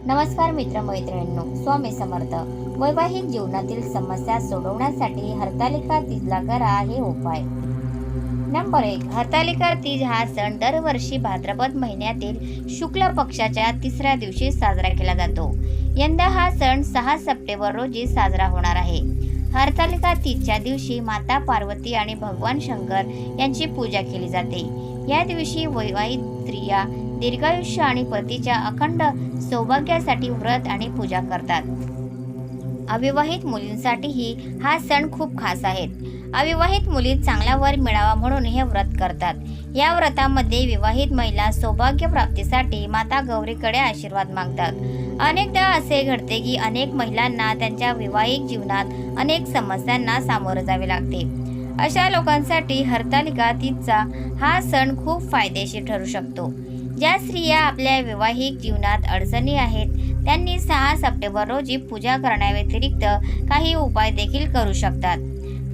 नमस्कार मित्रमैत्रिणींनो, स्वामी समर्थ. वैवाहिक जीवनातील समस्या सोडवण्यासाठी हरतालिका तीजला करा हे उपाय. नंबर 1. हरतालिका तीज हा सण दरवर्षी भाद्रपद महिन्यातील शुक्ल पक्षाच्या 3ऱ्या दिवशी साजरा केला जातो. यंदा हा सण 6 सप्टेंबर रोजी साजरा होणार आहे. हरतालिका तीजच्या दिवशी माता पार्वती आणि भगवान शंकर यांची पूजा केली जाते. या दिवशी वैवाहिक स्त्रिया दीर्घायुष्य आणि पतीच्या अखंड सौभाग्यासाठी व्रत आणि पूजा करतात. अविवाहित मुलींसाठीही हा सण खूप खास आहे. अविवाहित मुली चांगला वर मिळावा म्हणून हे व्रत करतात. या व्रतामध्ये विवाहित महिला सौभाग्य प्राप्तीसाठी माता गौरीकडे आशीर्वाद मागतात. अनेकदा असे घडते की अनेक महिलांना त्यांच्या वैवाहिक जीवनात अनेक समस्यांना सामोरे जावे लागते. अशा लोकांसाठी हरतालिका तीजचा हा सण खूप फायदेशीर ठरू शकतो. ज्या स्त्रिया आपल्या वैवाहिक जीवनात अडचणी आहेत त्यांनी 6 सप्टेंबर रोजी पूजा करण्याव्यतिरिक्त काही उपाय देखील करू शकतात,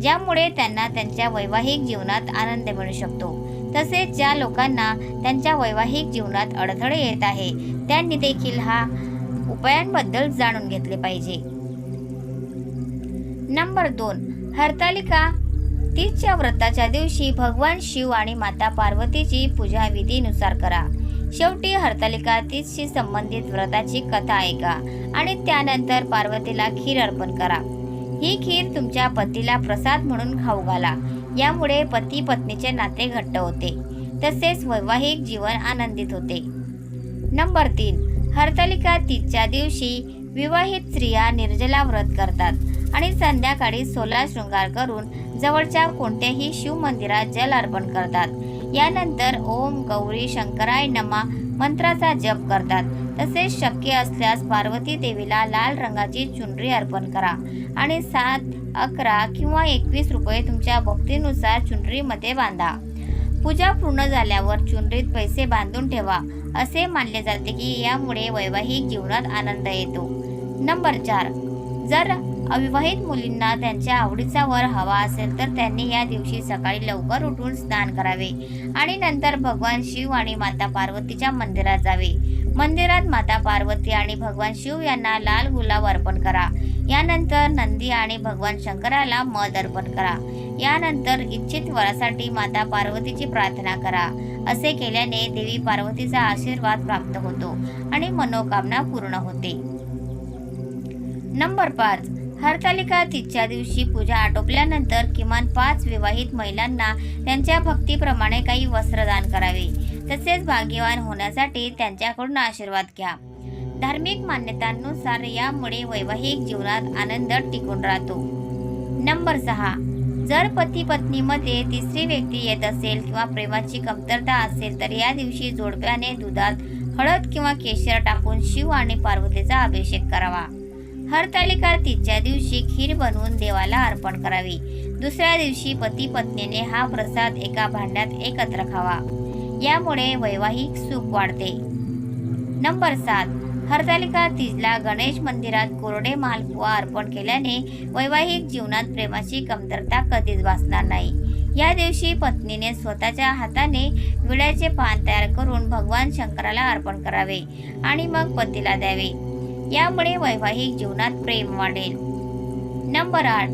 ज्यामुळे त्यांना त्यांच्या वैवाहिक जीवनात आनंद मिळू शकतो. तसेच ज्या लोकांना त्यांच्या वैवाहिक जीवनात अडथळे येत आहे त्यांनी देखील हा उपायांबद्दल जाणून घेतले पाहिजे. नंबर 2. हरतालिका तीजच्या व्रताच्या दिवशी भगवान शिव आणि माता पार्वतीची पूजा विधीनुसार करा. शेवटी हरतालिका तीजशी संबंधित व्रताची कथा ऐका आणि त्यानंतर पार्वतीला खीर अर्पण करा. ही खीर तुमच्या पतीला प्रसाद म्हणून खाऊ घाला. यामुळे पती पत्नीचे नाते घट्ट होते, तसेच वैवाहिक जीवन आनंदित होते. नंबर 3. हरतालिका तीजच्या दिवशी विवाहित स्त्रिया निर्जला व्रत करतात आणि संध्याकाळी 16 शृंगार करून जवळच्या कोणत्याही शिव मंदिरात जल अर्पण करतात. यानंतर ओम गौरी शंकराय नमः मंत्राचा जप करतात. तसेच शक्य असल्यास पार्वती देवीला लाल रंगाची चुनरी अर्पण करा आणि 7, 11 किंवा 21 रुपये तुमच्या भक्तीनुसार चुनरीमध्ये बांधा. पूजा पूर्ण झाल्यावर चुनरीत पैसे बांधून ठेवा. असे मानले जाते की यामुळे वैवाहिक जीवनात आनंद येतो. नंबर 4. जर अविवाहित मुलींना त्यांच्या आवडीचा वर हवा असेल तर त्यांनी या दिवशी सकाळी लवकर उठून स्नान करावे आणि नंतर भगवान शिव आणि माता पार्वतीच्या मंदिरात जावे. मंदिरात माता पार्वती आणि भगवान शिव यांना लाल गुलाब अर्पण करा. यानंतर नंदी आणि भगवान शंकराला मध अर्पण करा. यानंतर इच्छित वरासाठी माता पार्वतीची प्रार्थना करा. असे केल्याने देवी पार्वतीचा आशीर्वाद प्राप्त होतो आणि मनोकामना पूर्ण होते. नंबर 5. हरतालिका तीजच्या दिवशी पूजा आटोपल्यानंतर किमान 5 विवाहित महिलांना त्यांच्या भक्तीप्रमाणे काही वस्त्रदान करावे. तसेच भाग्यवान होण्यासाठी त्यांच्याकडून आशीर्वाद घ्या. धार्मिक मान्यतांनुसार यामुळे वैवाहिक जीवनात आनंद टिकून राहतो. नंबर 6. जर पती पत्नीमध्ये तिसरी व्यक्ती येत असेल किंवा प्रेमाची कमतरता असेल तर या दिवशी जोडप्याने दुधात हळद किंवा केशर टाकून शिव आणि पार्वतीचा अभिषेक करावा. हरतालिका तीजच्या दिवशी खीर बनवून देवाला अर्पण करावी. दुसऱ्या दिवशी पती पत्नीने हा प्रसाद एका भांड्यात एकत्र खावा. यामुळे वैवाहिक सुख वाढते. नंबर 7. हरतालिका तीजला गणेश मंदिरात कोरडे मालपुआ अर्पण केल्याने वैवाहिक जीवनात प्रेमाची कमतरता कधीच भासणार नाही. या दिवशी पत्नीने स्वतःच्या हाताने विड्याचे पान तयार करून भगवान शंकराला अर्पण करावे आणि मग पतीला द्यावे. यामुळे वैवाहिक जीवनात प्रेम वाढेल. नंबर 8.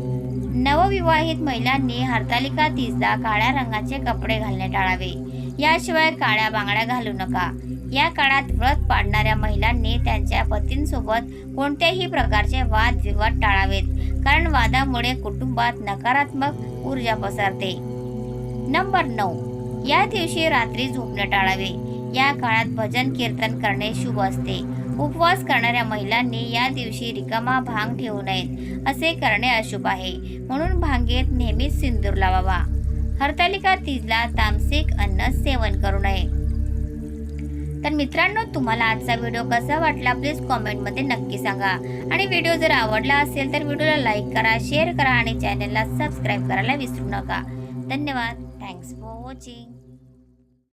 नवविवाहित महिलांनी हरतालिका तीजला काळ्या रंगाचे कपडे घालणे टाळावे. याशिवाय काळ्या बांगड्या घालू नका. या काळात व्रत पाळणाऱ्या महिलांनी त्यांच्या पतींसोबत कोणत्याही प्रकारचे वादविवाद टाळावेत, कारण वादामुळे कुटुंबात नकारात्मक ऊर्जा पसरते. नंबर 9. या दिवशी रात्री झोपणे टाळावे. या काळात भजन कीर्तन करणे शुभ असते. उपवास करणाऱ्या महिलांनी या दिवशी रिकामा भांग ठेवू नयेत. असे करणे अशुभ आहे, म्हणून भांगेत नेहमीच सिंदूर लावावा. हरतालिका तीजला तामसिक अन्न सेवन करू नये. तर मित्रांनो, तुम्हाला आजचा व्हिडिओ कसा वाटला प्लीज कॉमेंटमध्ये नक्की सांगा. आणि व्हिडिओ जर आवडला असेल तर व्हिडिओला लाईक करा, शेअर करा आणि चॅनलला सबस्क्राईब करायला विसरू नका. धन्यवाद. Thanks for watching.